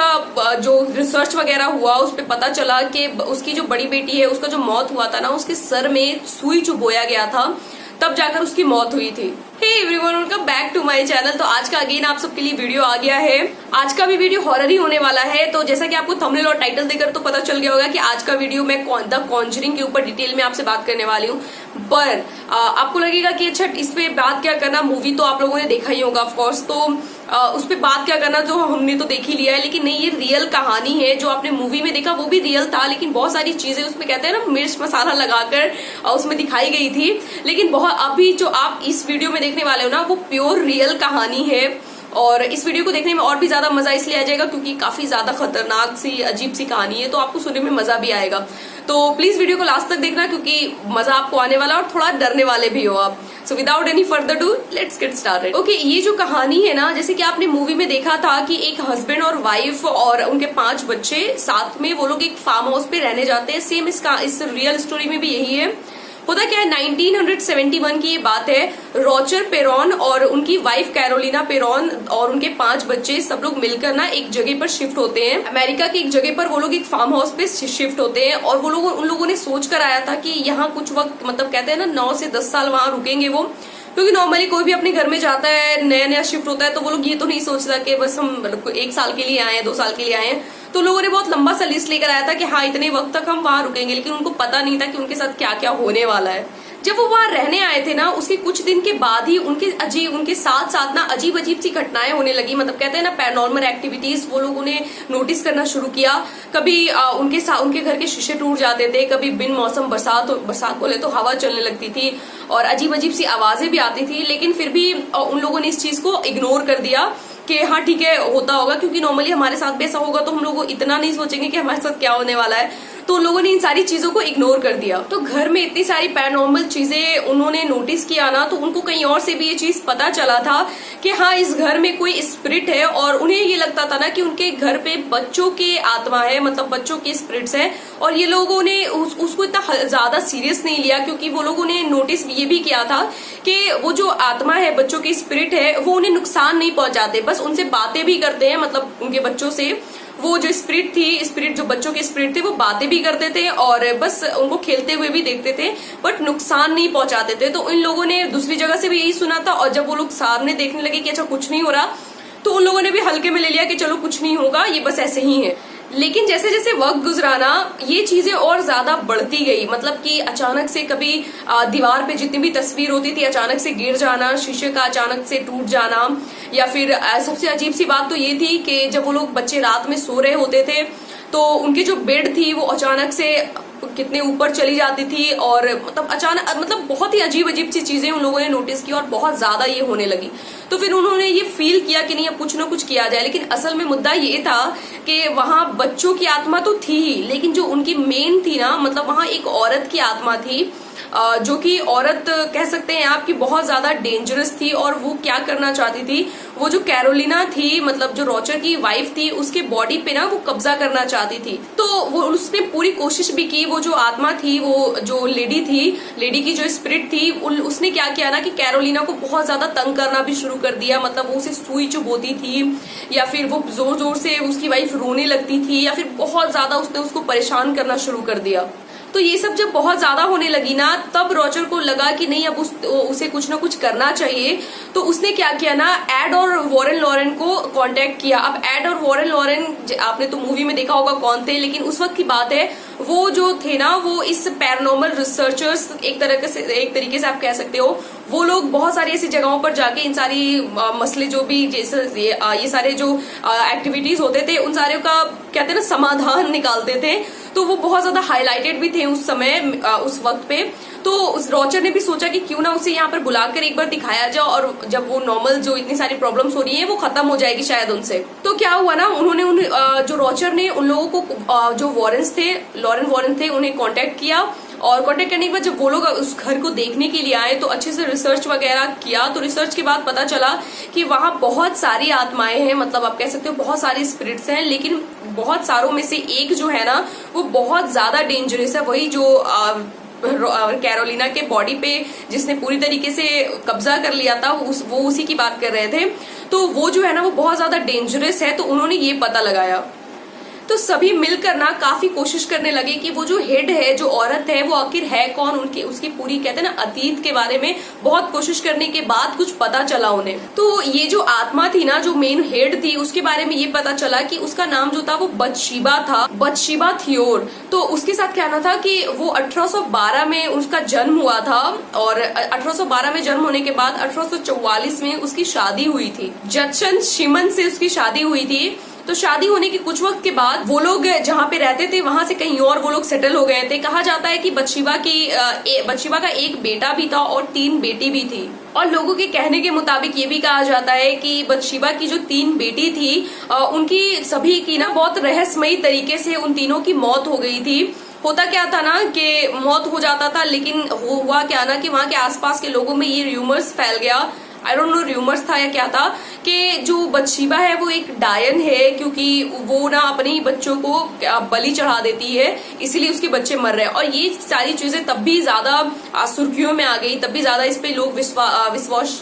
उसका जो रिसर्च वगैरह हुआ उस पर पता चला कि उसकी जो बड़ी बेटी है उसका जो मौत हुआ था ना, उसके सर में सुई चुभोया गया था, तब जाकर उसकी मौत हुई थी। Hey everyone, welcome back to my channel. तो आज का अगेन आप सबके लिए वीडियो आ गया है। आज का भी वीडियो हॉरर ही होने वाला है। तो जैसा कि आपको थंबनेल और टाइटल देखकर तो पता चल गया होगा कि आज का वीडियो मैं द कॉन्जरिंग के ऊपर डिटेल में आपसे बात करने वाली हूँ। पर आपको लगेगा कि अच्छा इस पे बात क्या करना, मूवी तो आप लोगों ने देखा ही होगा ऑफकोर्स, तो उस पे बात क्या करना, जो हमने तो देख ही लिया है। लेकिन नहीं, ये रियल कहानी है। जो आपने मूवी में देखा वो भी रियल था, लेकिन बहुत सारी चीजें उसमें कहते हैं ना मिर्च मसाला लगाकर उसमें दिखाई गई थी। लेकिन बहुत अभी जो आप इस वीडियो में देखने वाले हो ना, वो प्योर रियल कहानी है। और इस वीडियो को देखने में और भी ज्यादा मजा इसलिए आ जाएगा क्योंकि काफी ज्यादा खतरनाक सी अजीब सी कहानी है, तो आपको सुनने में मजा भी आएगा। तो प्लीज वीडियो को लास्ट तक देखना क्योंकि मजा आपको आने वाला और थोड़ा डरने वाले भी हो आप। So without any further do let's get started. Okay, ये जो कहानी है ना, जैसे कि आपने मूवी में देखा था कि एक हस्बैंड और वाइफ और उनके 5 बच्चे साथ में वो लोग एक फार्म हाउस पे रहने जाते हैं। सेम इस रियल स्टोरी में भी यही है। होता क्या है, 1971 की ये बात है। रॉजर पेरॉन और उनकी वाइफ कैरोलिना पेरॉन और उनके 5 बच्चे सब लोग मिलकर ना एक जगह पर शिफ्ट होते हैं। अमेरिका की एक जगह पर वो लोग एक फार्म हाउस पे शिफ्ट होते हैं। और उन लोगों ने सोच कर आया था कि यहाँ कुछ वक्त, मतलब कहते हैं ना 9 से 10 साल वहां रुकेंगे वो। क्योंकि नॉर्मली कोई भी अपने घर में जाता है, नया नया शिफ्ट होता है, तो वो लोग ये तो नहीं सोचता कि बस हम 1 साल के लिए आए हैं, 2 साल के लिए आए हैं। तो लोगों ने बहुत लंबा सा लिस्ट लेकर आया था कि हाँ इतने वक्त तक हम वहां रुकेंगे। लेकिन उनको पता नहीं था कि उनके साथ क्या क्या होने वाला है। जब वो वहां रहने आए थे ना, उसके कुछ दिन के बाद ही उनके साथ साथ ना अजीब अजीब सी घटनाएं होने लगी। मतलब कहते हैं ना पैरानॉर्मल एक्टिविटीज वो लोगों ने नोटिस करना शुरू किया। कभी उनके घर के शीशे टूट जाते थे, कभी बिन मौसम बरसात बोले तो हवा चलने लगती थी और अजीब अजीब सी आवाजें भी आती थी। लेकिन फिर भी उन लोगों ने इस चीज को इग्नोर कर दिया कि हाँ ठीक है होता होगा, क्योंकि नॉर्मली हमारे साथ भी ऐसा होगा तो हम लोग इतना नहीं सोचेंगे कि हमारे साथ क्या होने वाला है। तो लोगों ने इन सारी चीजों को इग्नोर कर दिया। तो घर में इतनी सारी पैरानॉर्मल चीजें उन्होंने नोटिस किया ना, तो उनको कहीं और से भी ये चीज पता चला था कि हाँ इस घर में कोई स्पिरिट है। और उन्हें ये लगता था ना कि उनके घर पे बच्चों की आत्मा है, मतलब बच्चों के स्पिरिट्स है। और ये लोगों ने उसको इतना ज्यादा सीरियस नहीं लिया, क्योंकि वो लोगों ने नोटिस ये भी किया था कि वो जो आत्मा है, बच्चों की स्पिरिट है, वो उन्हें नुकसान नहीं पहुंचाते, बस उनसे बातें भी करते हैं। मतलब उनके बच्चों से वो जो स्पिरिट जो बच्चों के स्पिरिट थे वो बातें भी करते थे और बस उनको खेलते हुए भी देखते थे, बट नुकसान नहीं पहुंचाते थे। तो इन लोगों ने दूसरी जगह से भी यही सुना था। और जब वो लोग सामने देखने लगे कि अच्छा कुछ नहीं हो रहा, तो उन लोगों ने भी हल्के में ले लिया कि चलो कुछ नहीं होगा, ये बस ऐसे ही है। लेकिन जैसे जैसे वक्त गुजरा ना, ये चीजें और ज्यादा बढ़ती गई। मतलब कि अचानक से कभी दीवार पे जितनी भी तस्वीर होती थी अचानक से गिर जाना, शीशे का अचानक से टूट जाना। या फिर सबसे अजीब सी बात तो ये थी कि जब वो लोग बच्चे रात में सो रहे होते थे तो उनकी जो बेड थी वो अचानक से कितने ऊपर चली जाती थी। और मतलब बहुत ही अजीब अजीब सी चीजें उन लोगों ने नोटिस की और बहुत ज्यादा ये होने लगी। तो फिर उन्होंने ये फील किया कि नहीं अब कुछ ना कुछ किया जाए। लेकिन असल में मुद्दा ये था कि वहां बच्चों की आत्मा तो थी ही, लेकिन जो उनकी मेन थी ना, मतलब वहां एक औरत की आत्मा थी, जो कि औरत कह सकते हैं आपकी बहुत ज्यादा डेंजरस थी। और वो क्या करना चाहती थी, वो जो कैरोलिना थी, मतलब जो रॉजर की वाइफ थी, उसके बॉडी पे ना वो कब्जा करना चाहती थी। तो वो उसने पूरी कोशिश भी की। वो जो आत्मा थी, वो जो लेडी की जो स्पिरिट थी, उसने क्या किया ना कि कैरोलिना को बहुत ज्यादा तंग करना भी शुरू कर दिया। मतलब वो उसे सुई चुभोती थी या फिर वो जोर जोर से उसकी वाइफ रोने लगती थी या फिर बहुत ज्यादा उसने उसको परेशान करना शुरू कर दिया। तो ये सब जब बहुत ज्यादा होने लगी ना, तब रॉजर को लगा कि नहीं अब उसे कुछ ना कुछ करना चाहिए। तो उसने क्या किया ना, एड और वॉरेन लॉरेन को कांटेक्ट किया। अब एड और वॉरेन लॉरेन आपने तो मूवी में देखा होगा कौन थे, लेकिन उस वक्त की बात है वो जो थे ना, वो इस पैरानॉर्मल रिसर्चर्स एक तरीके से आप कह सकते हो। वो लोग बहुत सारी ऐसी जगहों पर जाके इन सारी मसले जो भी जैसे ये सारे जो एक्टिविटीज होते थे उन सारे का कहते हैं ना समाधान निकालते थे। तो वो बहुत ज्यादा हाईलाइटेड भी थे उस समय, उस वक्त पे। तो उस रॉजर ने भी सोचा कि क्यों ना उसे यहाँ पर बुलाकर एक बार दिखाया जाए, और जब वो नॉर्मल जो इतनी सारी प्रॉब्लम्स हो रही है वो खत्म हो जाएगी शायद उनसे। तो क्या हुआ ना, उन्होंने जो रॉजर ने उन लोगों को जो लॉरेन वॉरेन थे उन्हें कांटेक्ट किया। और कांटेक्ट करने के बाद जब वो लोग उस घर को देखने के लिए आए तो अच्छे से रिसर्च वगैरह किया। तो रिसर्च के बाद पता चला कि वहां बहुत सारी आत्माएं हैं, मतलब आप कह सकते हो बहुत सारी स्पिरिट्स हैं। लेकिन बहुत सारों में से एक जो है ना वो बहुत ज्यादा डेंजरस है, वही जो कैरोलिना के बॉडी पे जिसने पूरी तरीके से कब्जा कर लिया था, वो उसी की बात कर रहे थे। तो वो जो है ना वो बहुत ज्यादा डेंजरस है, तो उन्होंने ये पता लगाया। तो सभी मिलकर ना काफी कोशिश करने लगे कि वो जो हेड है, जो औरत है, वो आखिर है कौन, उसकी पूरी कहते हैं ना अतीत के बारे में बहुत कोशिश करने के बाद कुछ पता चला उन्हें। तो ये जो आत्मा थी ना, जो मेन हेड थी, उसके बारे में ये पता चला कि उसका नाम जो था वो बतशीबा था, बतशीबा थियोर। तो उसके साथ कहना था कि वो 1812 में उसका जन्म हुआ था और 1812 में जन्म होने के बाद 1844 में उसकी शादी हुई थी। जजन शिमन से उसकी शादी हुई थी। तो शादी होने के कुछ वक्त के बाद वो लोग जहाँ पे रहते थे वहां से कहीं और वो लोग सेटल हो गए थे। कहा जाता है कि बतशीबा का एक बेटा भी था और 3 बेटी भी थी। और लोगों के कहने के मुताबिक ये भी कहा जाता है कि बतशीबा की जो 3 बेटी थी, उनकी सभी की ना बहुत रहस्यमयी तरीके से उन तीनों की मौत हो गई थी। होता क्या था ना कि मौत हो जाता था, लेकिन हुआ क्या ना कि वहां के आसपास के लोगों में ये र्यूमर्स फैल गया, आई डोंट नो र्यूमर्स था या क्या था, कि जो बतशीबा है वो एक डायन है, क्योंकि वो ना अपने ही बच्चों को बलि चढ़ा देती है, इसीलिए उसके बच्चे मर रहे हैं। और ये सारी चीजें तब भी ज्यादा सुर्खियों में आ गई, तब भी ज्यादा इस पे लोग विश्वास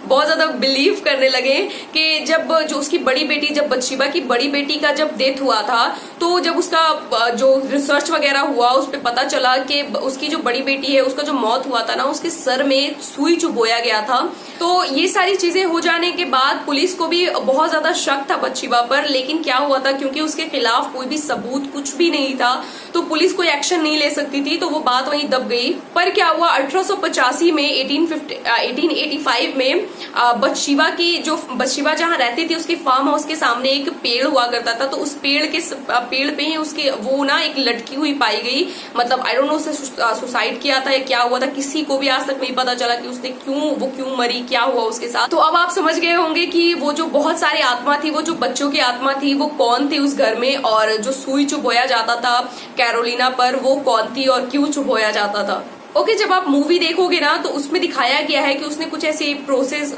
बहुत ज्यादा बिलीव करने लगे कि जब जो उसकी बड़ी बेटी, जब बतशीबा की बड़ी बेटी का जब डेथ हुआ था, तो जब उसका जो रिसर्च वगैरह हुआ उस पे पता चला कि उसकी जो बड़ी बेटी है उसका जो मौत हुआ था ना, उसके सर में सुई चुभोया गया था। तो ये सारी चीजें हो जाने के बाद पुलिस को भी बहुत ज्यादा शक था बतशीबा पर, लेकिन क्या हुआ था, क्योंकि उसके खिलाफ कोई भी सबूत कुछ भी नहीं था, तो पुलिस कोई एक्शन नहीं ले सकती थी, तो वो बात वहीं दब गई। पर क्या हुआ, 1885 में 1885 में बतशीबा जहाँ रहती थी उसके फार्म हाउस के सामने एक पेड़ हुआ करता था। तो उस पेड़ पे ही उसके वो ना एक लटकी हुई पाई गई। मतलब आई डोंट नो उसे सुसाइड किया था या क्या हुआ था, किसी को भी आज तक नहीं पता चला कि उसने क्यों मरी, क्या हुआ उसके साथ। तो अब आप समझ गए होंगे कि वो जो बहुत सारी आत्मा थी, वो जो बच्चों की आत्मा थी, वो कौन थी उस घर में, और जो सुई चुभोया जाता था कैरोलिना पर, वो कौन थी और क्यों चुभोया जाता था। ओके, जब आप मूवी देखोगे ना तो उसमें दिखाया गया है कि उसने कुछ ऐसी प्रोसेस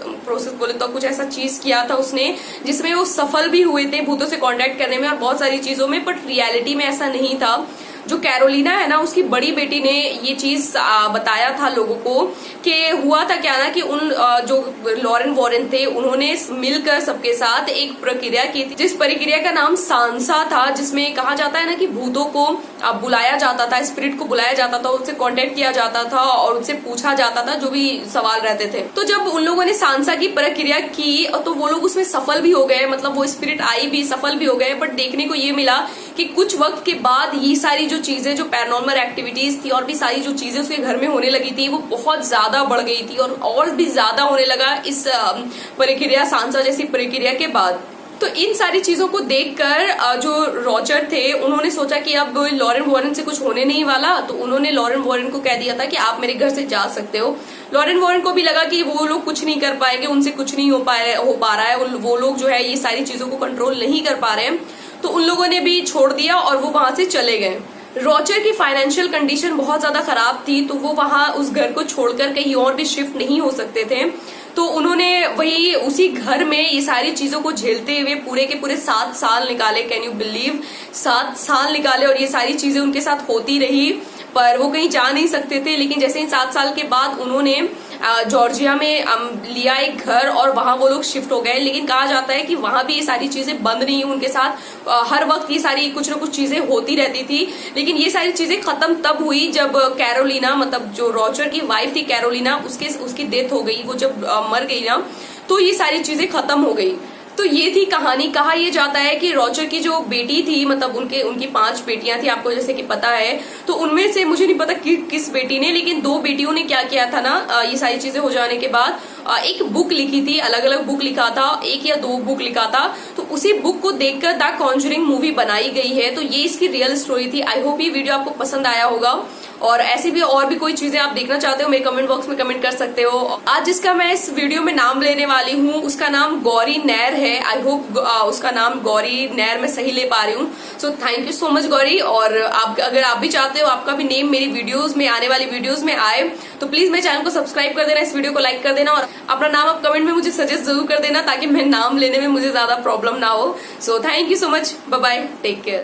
बोले तो कुछ ऐसा चीज किया था उसने, जिसमें वो सफल भी हुए थे भूतों से कांटेक्ट करने में और बहुत सारी चीजों में, बट रियलिटी में ऐसा नहीं था। जो कैरोलिना है ना, उसकी बड़ी बेटी ने ये चीज बताया था लोगों को कि हुआ था क्या ना कि उन जो लॉरेन वॉरेन थे, उन्होंने मिलकर सबके साथ एक प्रक्रिया की थी, जिस प्रक्रिया का नाम सांसा था, जिसमें कहा जाता है ना कि भूतों को बुलाया जाता था, स्पिरिट को बुलाया जाता था, उससे कांटेक्ट किया जाता था और उनसे पूछा जाता था जो भी सवाल रहते थे। तो जब उन लोगों ने सांसा की प्रक्रिया की तो वो लोग उसमें सफल भी हो गए, मतलब वो स्पिरिट आई भी, सफल भी हो गए। बट देखने को ये मिला कि कुछ वक्त के बाद ये सारी जो चीजें, जो पैरानॉर्मल एक्टिविटीज थी और भी सारी जो चीजें उसके घर में होने लगी थी, वो बहुत ज्यादा बढ़ गई थी और भी ज्यादा होने लगा इस प्रक्रिया, सांसा जैसी प्रक्रिया के बाद। तो इन सारी चीजों को देखकर जो रॉजर थे, उन्होंने सोचा कि अब लॉरेन वॉरेन से कुछ होने नहीं वाला, तो उन्होंने लॉरेन वॉरेन को कह दिया था कि आप मेरे घर से जा सकते हो। लॉरेन वॉरेन को भी लगा कि वो लोग कुछ नहीं कर पाएंगे, उनसे कुछ नहीं हो पा रहा है, वो लोग जो है ये सारी चीजों को कंट्रोल नहीं कर पा रहे हैं, तो उन लोगों ने भी छोड़ दिया और वो वहां से चले गए। रॉजर की फाइनेंशियल कंडीशन बहुत ज्यादा खराब थी, तो वो वहां उस घर को छोड़कर कहीं और भी शिफ्ट नहीं हो सकते थे। तो उन्होंने वही उसी घर में ये सारी चीजों को झेलते हुए पूरे के पूरे 7 साल निकाले। कैन यू बिलीव, 7 साल निकाले और ये सारी चीजें उनके साथ होती रही, पर वो कहीं जा नहीं सकते थे। लेकिन जैसे ही 7 साल के बाद उन्होंने जॉर्जिया में लिया एक घर और वहां वो लोग शिफ्ट हो गए। लेकिन कहा जाता है कि वहां भी ये सारी चीजें बंद नहीं हुई उनके साथ, हर वक्त ये सारी कुछ ना कुछ चीजें होती रहती थी। लेकिन ये सारी चीजें खत्म तब हुई जब कैरोलिना, मतलब जो रॉजर की वाइफ थी कैरोलिना, उसकी डेथ हो गई। वो जब मर गई ना, तो ये सारी चीजें खत्म हो गई। तो ये थी कहानी। कहा यह जाता है कि रॉजर की जो बेटी थी, मतलब उनकी 5 बेटियां थी, आपको जैसे कि पता है, तो उनमें से मुझे नहीं पता किस बेटी ने, लेकिन 2 बेटियों ने क्या किया था ना, ये सारी चीजें हो जाने के बाद एक बुक लिखी थी, अलग अलग बुक लिखा था, 1 या 2 बुक लिखा था। तो उसी बुक को देखकर द कॉन्जरिंग मूवी बनाई गई है। तो ये इसकी रियल स्टोरी थी। आई होप ये वीडियो आपको पसंद आया होगा, और ऐसी भी और भी कोई चीजें आप देखना चाहते हो मेरे कमेंट बॉक्स में कमेंट कर सकते हो। आज जिसका मैं इस वीडियो में नाम लेने वाली हूँ उसका नाम गौरी नैर है। आई होप उसका नाम गौरी नैर मैं सही ले पा रही हूँ। सो thank you so much Gauri. और अगर आप भी चाहते हो आपका भी नेम मेरी वीडियोस में, आने वाली वीडियोस में आए, तो प्लीज मेरे चैनल को सब्सक्राइब कर देना, इस वीडियो को लाइक कर देना और अपना नाम आप कमेंट में मुझे सजेस्ट जरूर कर देना, ताकि मैं नाम लेने में मुझे ज्यादा प्रॉब्लम ना हो। So thank you so much, bye bye, take care.